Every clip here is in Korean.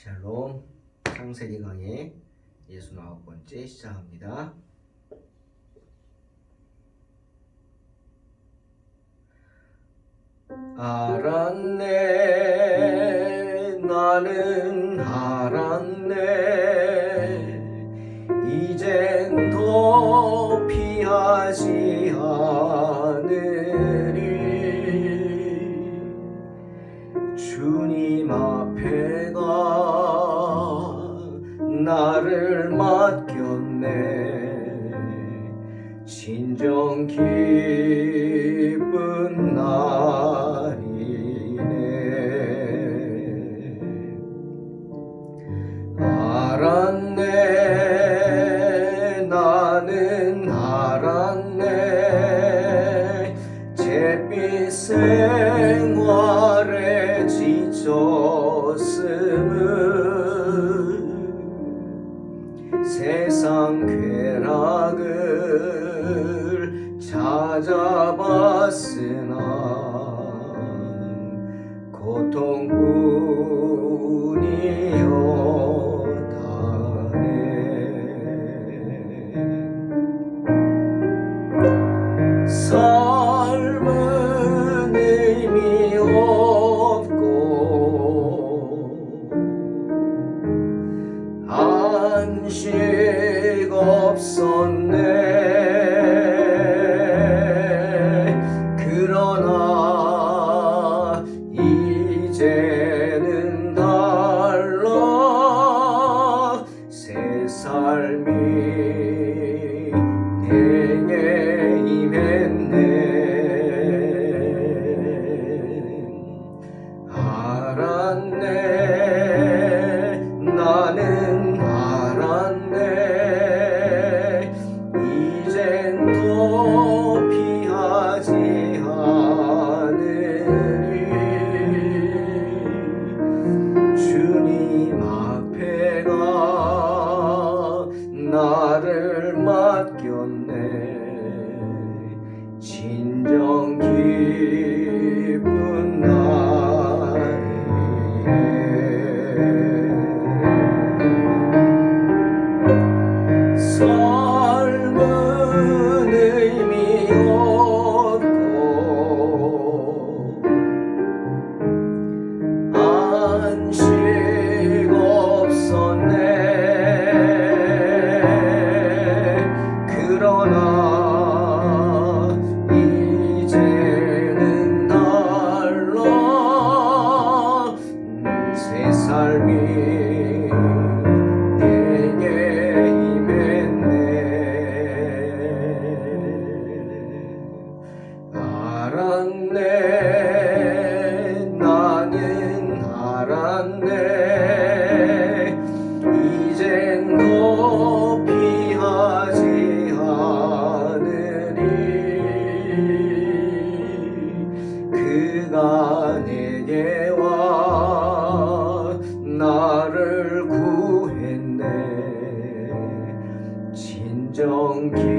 샬롬, 창세기 강의 69번째 시작합니다. 알았네, 나는 알았네, 이젠 더 피하지 않으리. 주님 앞에 가 나를 맡겼네. 진정 기쁜 날이네. 알았네, 나는 알았네, 잿빛 생활에 지쳤음을, 세상 쾌락을 찾아봤으나 고통뿐이었다네. 삶은 의미 없고 안식 없었네. 그러나 이제는 달라. 새 삶이 내게 임했네. 알았네, 나는 알았네, 이젠 더 피하지 않으리. 주님 앞에 가 나를 맡겼네. 진정 기쁜 날이네. 삶은 의미 없고 안식 없었네. 그러나 이제는 달라. 새 삶이 내게 임했네. 알았네, 나는 알았네, 이젠 더 피하지 않으리. 그가 내게 와 나를 구했네. 진정 기쁜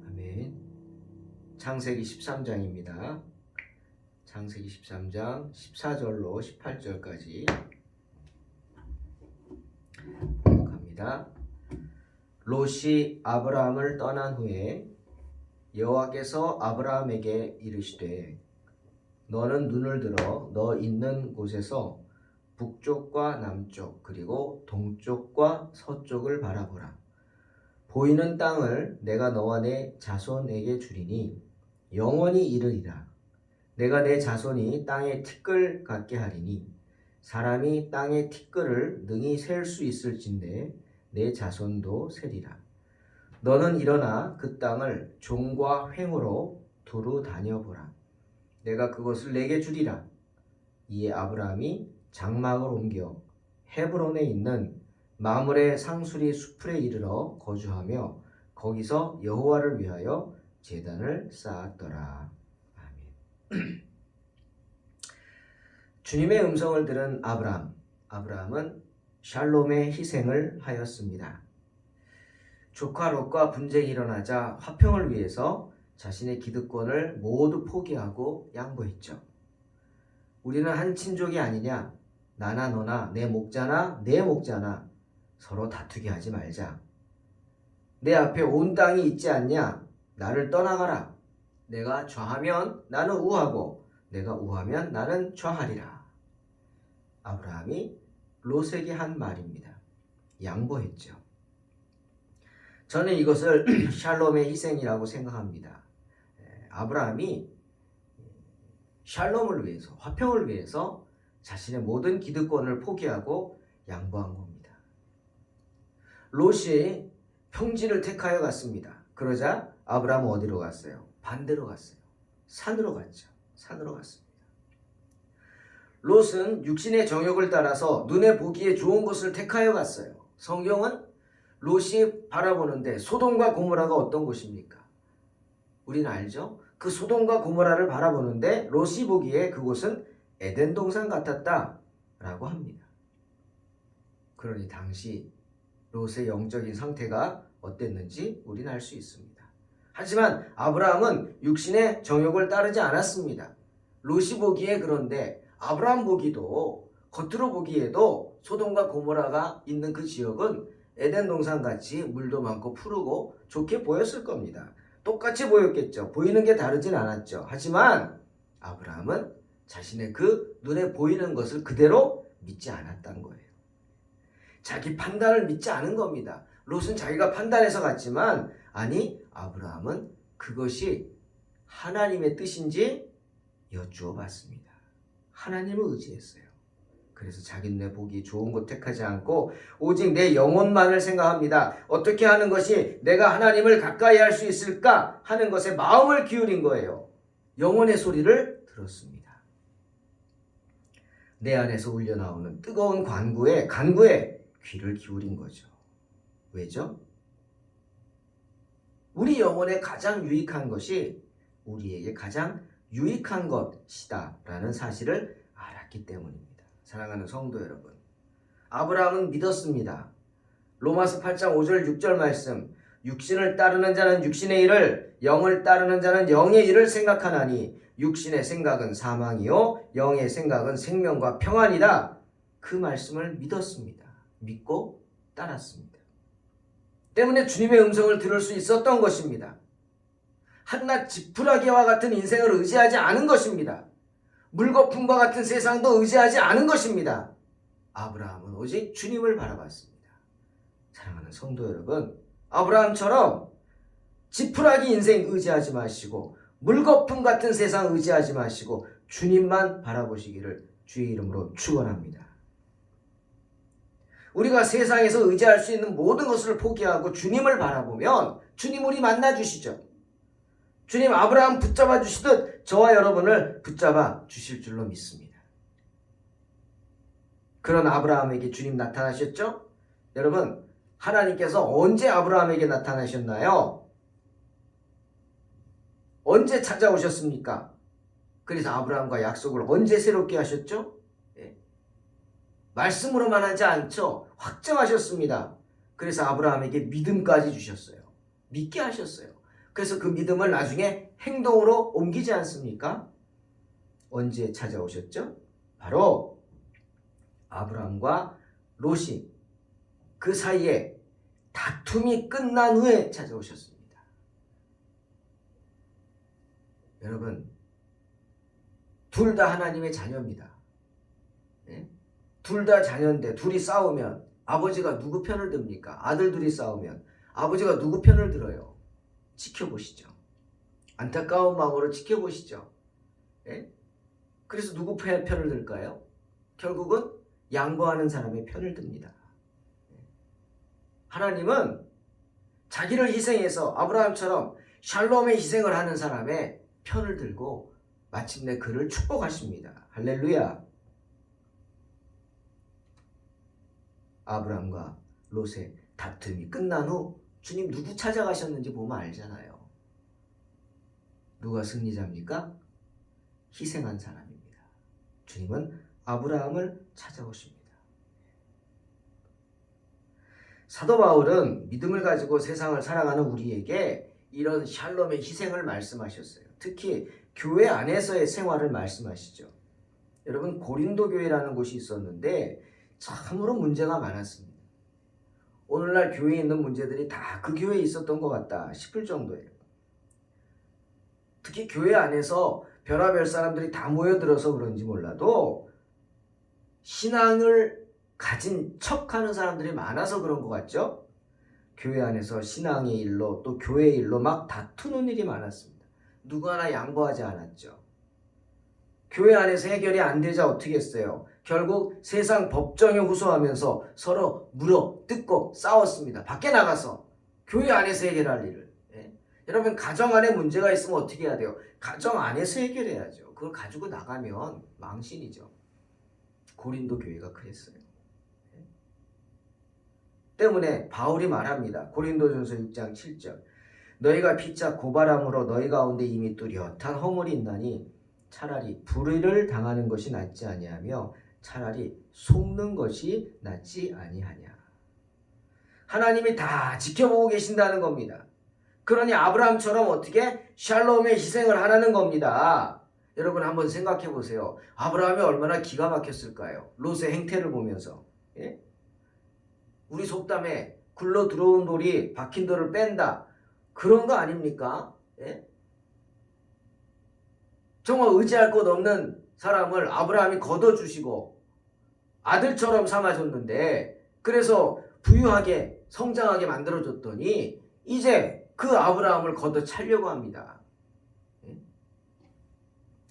아멘. 창세기 13장입니다. 창세기 13장 14절로 18절까지 갑니다. 롯이 아브라함을 떠난 후에 여호와께서 아브라함에게 이르시되 너는 눈을 들어 너 있는 곳에서 북쪽과 남쪽 그리고 동쪽과 서쪽을 바라보라. 보이는 땅을 내가 너와 내 자손에게 주리니 영원히 이르리라. 내가 내 자손이 땅의 티끌 같게 하리니 사람이 땅의 티끌을 능히 셀 수 있을진데 내 자손도 세리라. 너는 일어나 그 땅을 종과 횡으로 두루 다녀보라. 내가 그것을 내게 주리라. 이에 아브라함이 장막을 옮겨 헤브론에 있는 마므레 상수리 수풀에 이르러 거주하며 거기서 여호와를 위하여 제단을 쌓았더라. 아멘. 주님의 음성을 들은 아브라함은 샬롬의 희생을 하였습니다. 조카 롯과 분쟁이 일어나자 화평을 위해서 자신의 기득권을 모두 포기하고 양보했죠. 우리는 한 친족이 아니냐? 나나 너나 내 목자나 내 목자나 서로 다투게 하지 말자. 내 앞에 온 땅이 있지 않냐? 나를 떠나가라. 내가 좌하면 나는 우하고 내가 우하면 나는 좌하리라. 아브라함이 롯에게 한 말입니다. 양보했죠. 저는 이것을 샬롬의 희생이라고 생각합니다. 아브라함이 샬롬을 위해서, 화평을 위해서 자신의 모든 기득권을 포기하고 양보한 겁니다. 롯이 평지를 택하여 갔습니다. 그러자 아브라함은 어디로 갔어요? 반대로 갔어요. 산으로 갔죠. 산으로 갔습니다. 롯은 육신의 정욕을 따라서 눈에 보기에 좋은 곳을 택하여 갔어요. 성경은 롯이 바라보는데 소돔과 고모라가 어떤 곳입니까? 우리는 알죠? 그 소돔과 고모라를 바라보는데 롯이 보기에 그곳은 에덴 동산 같았다라고 합니다. 그러니 당시 롯의 영적인 상태가 어땠는지 우리는 알 수 있습니다. 하지만 아브라함은 육신의 정욕을 따르지 않았습니다. 롯이 보기에 그런데 아브라함 보기도 겉으로 보기에도 소돔과 고모라가 있는 그 지역은 에덴 동산같이 물도 많고 푸르고 좋게 보였을 겁니다. 똑같이 보였겠죠. 보이는 게 다르진 않았죠. 하지만 아브라함은 자신의 그 눈에 보이는 것을 그대로 믿지 않았던 거예요. 자기 판단을 믿지 않은 겁니다. 롯은 자기가 판단해서 갔지만 아니 아브라함은 그것이 하나님의 뜻인지 여쭈어 봤습니다. 하나님을 의지했어요. 그래서 자기 눈에 보기 좋은 곳 택하지 않고 오직 내 영혼만을 생각합니다. 어떻게 하는 것이 내가 하나님을 가까이 할 수 있을까 하는 것에 마음을 기울인 거예요. 영혼의 소리를 들었습니다. 내 안에서 울려나오는 뜨거운 간구에 귀를 기울인 거죠. 왜죠? 우리 영혼에 가장 유익한 것이 우리에게 가장 유익한 것이다라는 사실을 알았기 때문입니다. 사랑하는 성도 여러분, 아브라함은 믿었습니다. 로마서 8장 5절 6절 말씀, 육신을 따르는 자는 육신의 일을, 영을 따르는 자는 영의 일을 생각하나니 육신의 생각은 사망이요 영의 생각은 생명과 평안이다. 그 말씀을 믿었습니다. 믿고 따랐습니다. 때문에 주님의 음성을 들을 수 있었던 것입니다. 한낱 지푸라기와 같은 인생을 의지하지 않은 것입니다. 물거품과 같은 세상도 의지하지 않은 것입니다. 아브라함은 오직 주님을 바라봤습니다. 사랑하는 성도 여러분, 아브라함처럼 지푸라기 인생 의지하지 마시고 물거품 같은 세상 의지하지 마시고 주님만 바라보시기를 주의 이름으로 축원합니다. 우리가 세상에서 의지할 수 있는 모든 것을 포기하고 주님을 바라보면 주님 우리 만나주시죠. 주님 아브라함 붙잡아 주시듯 저와 여러분을 붙잡아 주실 줄로 믿습니다. 그런 아브라함에게 주님 나타나셨죠? 여러분, 하나님께서 언제 아브라함에게 나타나셨나요? 언제 찾아오셨습니까? 그래서 아브라함과 약속을 언제 새롭게 하셨죠? 말씀으로만 하지 않죠. 확정하셨습니다. 그래서 아브라함에게 믿음까지 주셨어요. 믿게 하셨어요. 그래서 그 믿음을 나중에 행동으로 옮기지 않습니까? 언제 찾아오셨죠? 바로 아브라함과 롯이 그 사이에 다툼이 끝난 후에 찾아오셨습니다. 여러분, 둘 다 하나님의 자녀입니다. 둘 다 자녀인데 둘이 싸우면 아버지가 누구 편을 듭니까? 아들 둘이 싸우면 아버지가 누구 편을 들어요? 지켜보시죠. 안타까운 마음으로 지켜보시죠. 그래서 누구 편을 들까요? 결국은 양보하는 사람의 편을 듭니다. 하나님은 자기를 희생해서 아브라함처럼 샬롬의 희생을 하는 사람의 편을 들고 마침내 그를 축복하십니다. 할렐루야. 아브라함과 롯의 다툼이 끝난 후 주님 누구 찾아가셨는지 보면 알잖아요. 누가 승리자입니까? 희생한 사람입니다. 주님은 아브라함을 찾아오십니다. 사도 바울은 믿음을 가지고 세상을 살아가는 우리에게 이런 샬롬의 희생을 말씀하셨어요. 특히 교회 안에서의 생활을 말씀하시죠. 여러분, 고린도 교회라는 곳이 있었는데 참으로 문제가 많았습니다. 오늘날 교회에 있는 문제들이 다 그 교회에 있었던 것 같다 싶을 정도예요. 특히 교회 안에서 별의별 사람들이 다 모여들어서 그런지 몰라도 신앙을 가진 척하는 사람들이 많아서 그런 것 같죠? 교회 안에서 신앙의 일로 또 교회의 일로 막 다투는 일이 많았습니다. 누구 하나 양보하지 않았죠. 교회 안에서 해결이 안 되자 어떻게 했어요? 결국 세상 법정에 호소하면서 서로 물어 뜯고 싸웠습니다. 밖에 나가서 교회 안에서 해결할 일을. 여러분, 가정 안에 문제가 있으면 어떻게 해야 돼요? 가정 안에서 해결해야죠. 그걸 가지고 나가면 망신이죠. 고린도 교회가 그랬어요. 때문에 바울이 말합니다. 고린도전서 6장 7절. 너희가 피차 고발함으로 너희 가운데 이미 뚜렷한 허물이 있나니 차라리 불의를 당하는 것이 낫지 아니하며 차라리 속는 것이 낫지 아니하냐. 하나님이 다 지켜보고 계신다는 겁니다. 그러니 아브라함처럼 어떻게 샬롬의 희생을 하라는 겁니다. 여러분, 한번 생각해 보세요. 아브라함이 얼마나 기가 막혔을까요? 롯의 행태를 보면서. 예? 우리 속담에 굴러 들어온 돌이 박힌 돌을 뺀다. 그런 거 아닙니까? 예? 정말 의지할 것 없는 사람을 아브라함이 걷어주시고 아들처럼 삼아줬는데, 그래서 부유하게 성장하게 만들어줬더니 이제 그 아브라함을 걷어차려고 합니다.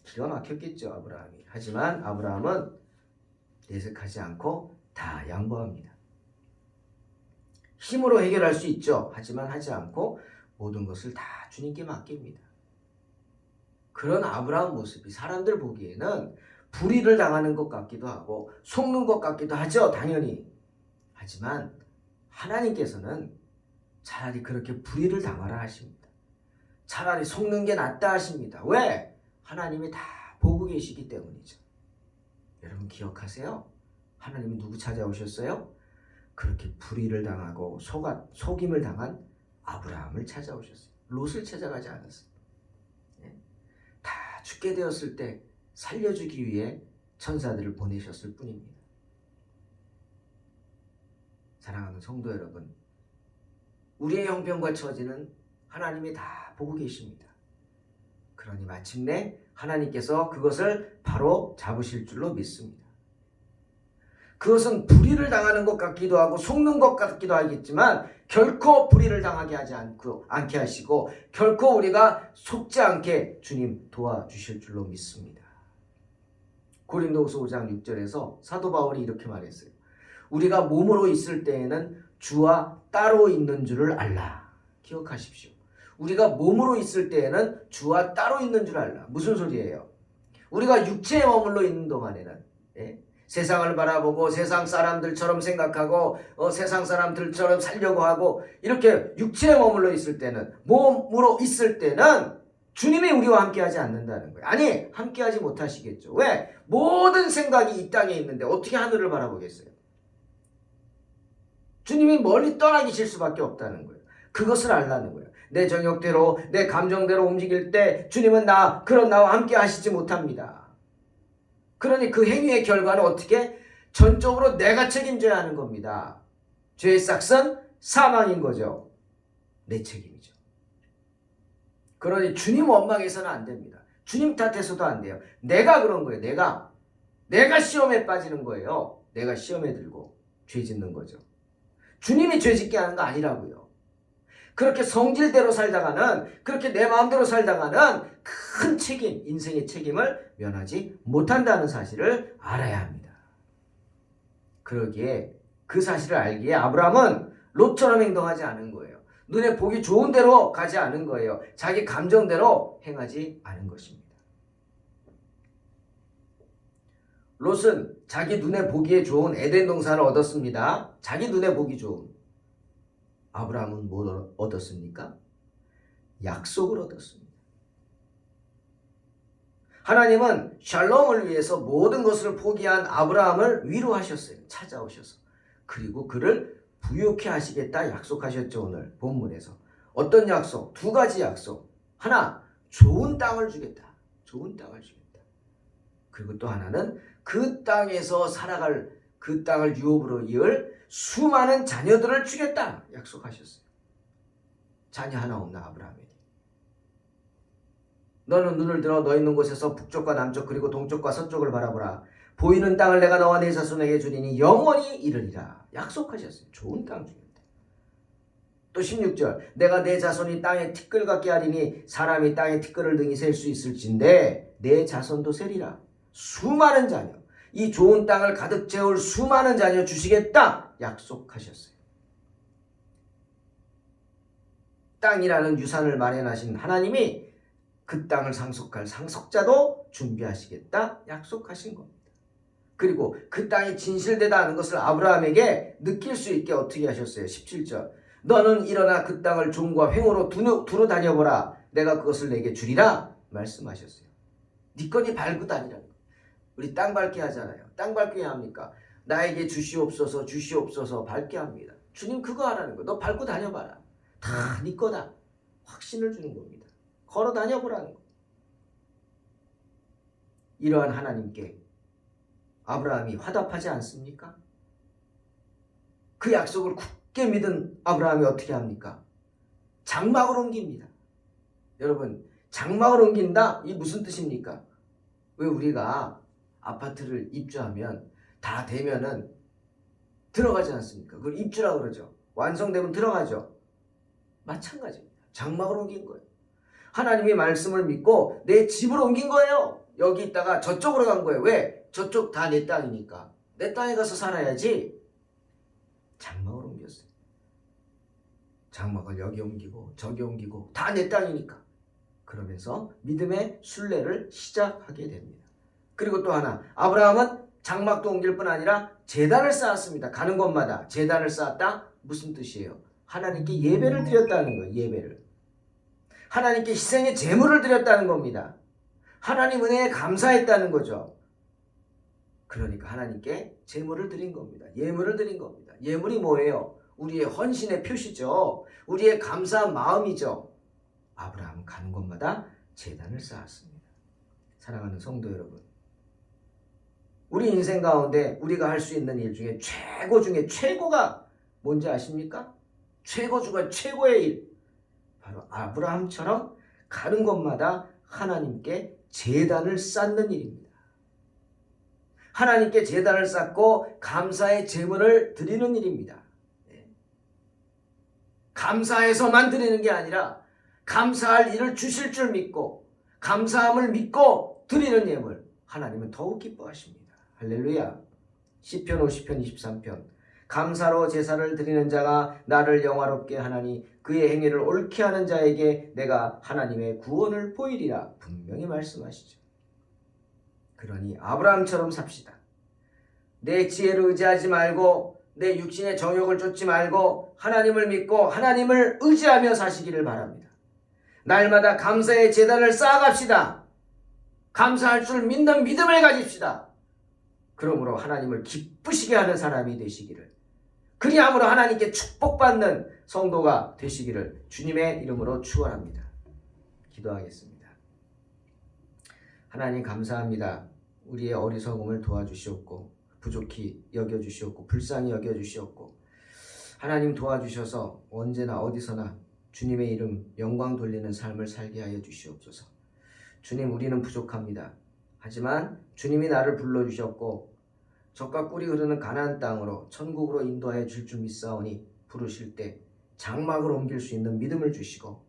기가 막혔겠죠, 아브라함이. 하지만 아브라함은 내색하지 않고 다 양보합니다. 힘으로 해결할 수 있죠. 하지만 하지 않고 모든 것을 다 주님께 맡깁니다. 그런 아브라함 모습이 사람들 보기에는 불의를 당하는 것 같기도 하고 속는 것 같기도 하죠. 당연히. 하지만 하나님께서는 차라리 그렇게 불의를 당하라 하십니다. 차라리 속는 게 낫다 하십니다. 왜? 하나님이 다 보고 계시기 때문이죠. 여러분, 기억하세요? 하나님이 누구 찾아오셨어요? 그렇게 불의를 당하고 속임을 당한 아브라함을 찾아오셨어요. 롯을 찾아가지 않았어요. 다 죽게 되었을 때 살려주기 위해 천사들을 보내셨을 뿐입니다. 사랑하는 성도 여러분, 우리의 형편과 처지는 하나님이 다 보고 계십니다. 그러니 마침내 하나님께서 그것을 바로 잡으실 줄로 믿습니다. 그것은 불의를 당하는 것 같기도 하고 속는 것 같기도 하겠지만 결코 불의를 당하게 하지 않게 하시고 결코 우리가 속지 않게 주님 도와주실 줄로 믿습니다. 고린도후서 5장 6절에서 사도 바울이 이렇게 말했어요. 우리가 몸으로 있을 때에는 주와 따로 있는 줄을 알라. 기억하십시오. 우리가 몸으로 있을 때에는 주와 따로 있는 줄 알라. 무슨 소리예요? 우리가 육체에 머물러 있는 동안에는 세상을 바라보고 세상 사람들처럼 생각하고 세상 사람들처럼 살려고 하고 이렇게 육체에 머물러 있을 때는, 몸으로 있을 때는 주님이 우리와 함께하지 않는다는 거예요. 아니, 함께하지 못하시겠죠. 왜? 모든 생각이 이 땅에 있는데 어떻게 하늘을 바라보겠어요? 주님이 멀리 떠나 계실 수밖에 없다는 거예요. 그것을 알라는 거예요. 내 정욕대로 내 감정대로 움직일 때 주님은 그런 나와 함께 하시지 못합니다. 그러니 그 행위의 결과는 어떻게? 전적으로 내가 책임져야 하는 겁니다. 죄의 싹은 사망인 거죠. 내 책임이죠. 그러니 주님 원망해서는 안 됩니다. 주님 탓해서도 안 돼요. 내가 그런 거예요. 내가 시험에 빠지는 거예요. 내가 시험에 들고 죄 짓는 거죠. 주님이 죄 짓게 하는 거 아니라고요. 그렇게 성질대로 살다가는, 그렇게 내 마음대로 살다가는 큰 책임, 인생의 책임을 면하지 못한다는 사실을 알아야 합니다. 그러기에 그 사실을 알기에 아브라함은 롯처럼 행동하지 않은 거예요. 눈에 보기 좋은 대로 가지 않은 거예요. 자기 감정대로 행하지 않은 것입니다. 롯은 자기 눈에 보기에 좋은 에덴 동산을 얻었습니다. 자기 눈에 보기 좋은. 아브라함은 뭘 얻었습니까? 약속을 얻었습니다. 하나님은 샬롬을 위해서 모든 것을 포기한 아브라함을 위로하셨어요. 찾아오셔서. 그리고 그를 부유케 하시겠다 약속하셨죠. 오늘 본문에서. 어떤 약속? 두 가지 약속. 하나, 좋은 땅을 주겠다. 좋은 땅을 주겠다. 그리고 또 하나는 그 땅에서 살아갈, 그 땅을 유업으로 이을 수많은 자녀들을 주겠다 약속하셨어요. 자녀 하나 없나 아브라함에게. 너는 눈을 들어 너 있는 곳에서 북쪽과 남쪽 그리고 동쪽과 서쪽을 바라보라. 보이는 땅을 내가 너와 네 자손에게 주리니 영원히 이르리라 약속하셨어요. 좋은 땅 주겠다. 또 16절 내가 내 자손이 땅에 티끌 같게 하리니 사람이 땅에 티끌을 능히 셀 수 있을진데 내 자손도 세리라. 수많은 자녀, 이 좋은 땅을 가득 채울 수많은 자녀 주시겠다 약속하셨어요. 땅이라는 유산을 마련하신 하나님이 그 땅을 상속할 상속자도 준비하시겠다 약속하신 겁니다. 그리고 그 땅이 진실되다 하는 것을 아브라함에게 느낄 수 있게 어떻게 하셨어요? 17절 너는 일어나 그 땅을 종과 횡으로 두루 다녀보라. 내가 그것을 내게 주리라 말씀하셨어요. 네 거니 밟고 다니라는 거예요. 우리 땅 밟게 하잖아요. 땅 밟게 합니까? 나에게 주시옵소서 주시옵소서 밟게 합니다. 주님 그거 하라는 거예요. 너 밟고 다녀봐라. 다 네 거다. 확신을 주는 겁니다. 걸어 다녀보라는 거예요. 이러한 하나님께 아브라함이 화답하지 않습니까? 그 약속을 굳게 믿은 아브라함이 어떻게 합니까? 장막을 옮깁니다. 여러분 장막을 옮긴다? 이 무슨 뜻입니까? 왜 우리가 아파트를 입주하면 다 되면은 들어가지 않습니까? 그걸 입주라고 그러죠. 완성되면 들어가죠. 마찬가지입니다. 장막을 옮긴 거예요. 하나님의 말씀을 믿고 내 집을 옮긴 거예요. 여기 있다가 저쪽으로 간 거예요. 왜? 저쪽 다 내 땅이니까. 내 땅에 가서 살아야지. 장막을 옮겼어요. 장막을 여기 옮기고 저기 옮기고 다 내 땅이니까. 그러면서 믿음의 순례를 시작하게 됩니다. 그리고 또 하나 아브라함은 장막도 옮길 뿐 아니라 제단을 쌓았습니다. 가는 곳마다 제단을 쌓았다? 무슨 뜻이에요? 하나님께 예배를 드렸다는 거예요. 예배를. 하나님께 희생의 제물을 드렸다는 겁니다. 하나님 은혜에 감사했다는 거죠. 그러니까 하나님께 제물을 드린 겁니다. 예물을 드린 겁니다. 예물이 뭐예요? 우리의 헌신의 표시죠. 우리의 감사한 마음이죠. 아브라함은 가는 곳마다 제단을 쌓았습니다. 사랑하는 성도 여러분, 우리 인생 가운데 우리가 할 수 있는 일 중에 최고가 뭔지 아십니까? 최고 중에 최고의 일, 바로 아브라함처럼 가는 곳마다 하나님께 제단을 쌓는 일입니다. 하나님께 제단을 쌓고 감사의 제물을 드리는 일입니다. 감사해서만 드리는 게 아니라 감사할 일을 주실 줄 믿고 감사함을 믿고 드리는 예물, 하나님은 더욱 기뻐하십니다. 할렐루야. 시편 50편 23편 감사로 제사를 드리는 자가 나를 영화롭게 하나니 그의 행위를 옳게 하는 자에게 내가 하나님의 구원을 보이리라 분명히 말씀하시죠. 그러니 아브라함처럼 삽시다. 내 지혜를 의지하지 말고 내 육신의 정욕을 쫓지 말고 하나님을 믿고 하나님을 의지하며 사시기를 바랍니다. 날마다 감사의 제단을 쌓아갑시다. 감사할 줄 믿는 믿음을 가집시다. 그러므로 하나님을 기쁘시게 하는 사람이 되시기를, 그리함으로 하나님께 축복받는 성도가 되시기를 주님의 이름으로 축원합니다. 기도하겠습니다. 하나님 감사합니다. 우리의 어리석음을 도와주시옵고 부족히 여겨주시옵고 불쌍히 여겨주시옵고 하나님 도와주셔서 언제나 어디서나 주님의 이름 영광 돌리는 삶을 살게 하여 주시옵소서. 주님 우리는 부족합니다. 하지만 주님이 나를 불러주셨고 젖과 꿀이 흐르는 가나안 땅으로 천국으로 인도하여 줄 줄 믿사오니 부르실 때 장막을 옮길 수 있는 믿음을 주시고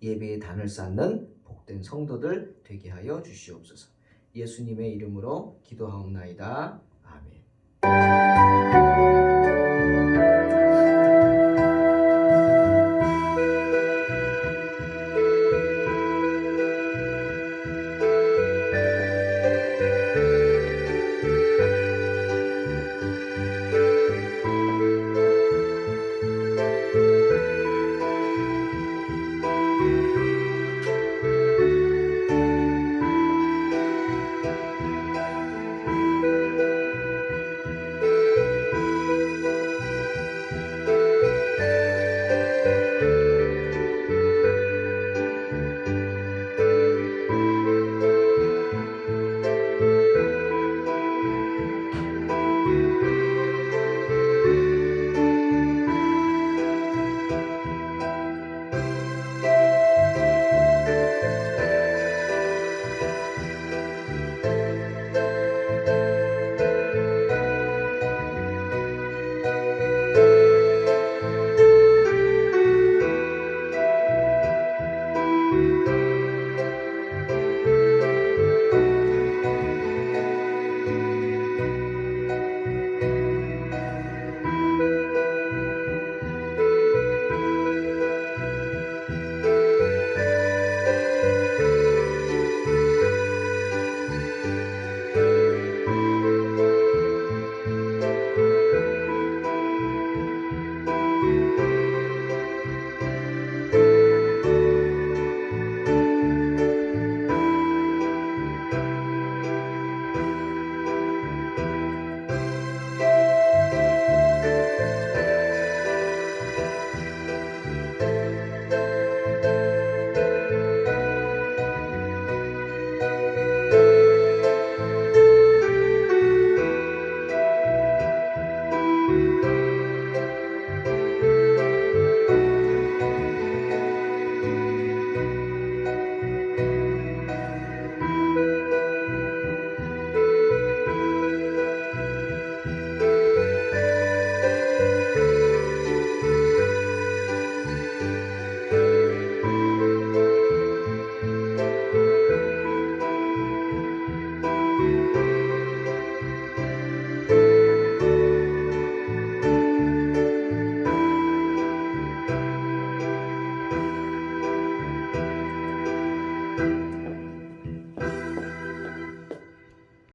예배의 단을 쌓는 복된 성도들 되게 하여 주시옵소서. 예수님의 이름으로 기도하옵나이다. 아멘.